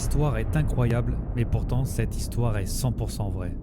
histoire est incroyable, mais pourtant cette histoire est 100% vraie.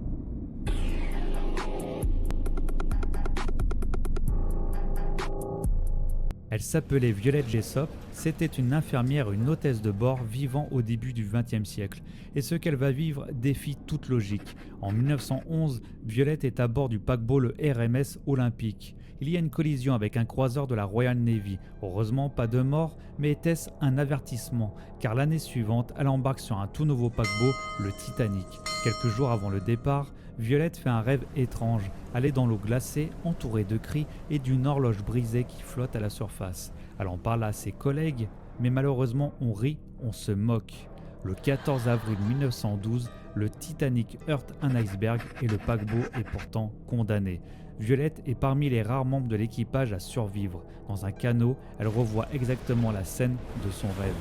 Elle s'appelait Violette Jessop, c'était une infirmière, une hôtesse de bord vivant au début du XXe siècle. Et ce qu'elle va vivre défie toute logique. En 1911, Violette est à bord du paquebot le RMS Olympique. Il y a une collision avec un croiseur de la Royal Navy. Heureusement, pas de mort, mais était-ce un avertissement? Car l'année suivante, elle embarque sur un tout nouveau paquebot, le Titanic. Quelques jours avant le départ, Violette fait un rêve étrange. Elle est dans l'eau glacée, entourée de cris et d'une horloge brisée qui flotte à la surface. Elle en parle à ses collègues, mais malheureusement on rit, on se moque. Le 14 avril 1912, le Titanic heurte un iceberg et le paquebot est pourtant condamné. Violette est parmi les rares membres de l'équipage à survivre. Dans un canot, elle revoit exactement la scène de son rêve.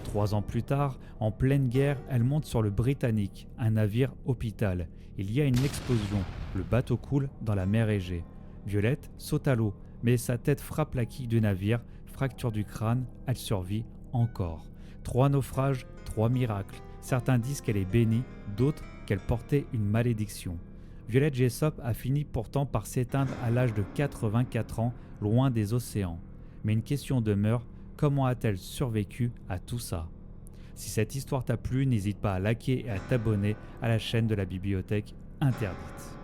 3 ans plus tard, en pleine guerre, elle monte sur le Britannique, un navire hôpital. Il y a une explosion, le bateau coule dans la mer Égée. Violette saute à l'eau, mais sa tête frappe la quille du navire, fracture du crâne, elle survit encore. 3 naufrages, 3 miracles. Certains disent qu'elle est bénie, d'autres qu'elle portait une malédiction. Violette Jessop a fini pourtant par s'éteindre à l'âge de 84 ans, loin des océans. Mais une question demeure, comment a-t-elle survécu à tout ça? Si cette histoire t'a plu, n'hésite pas à liker et à t'abonner à la chaîne de la Bibliothèque Interdite.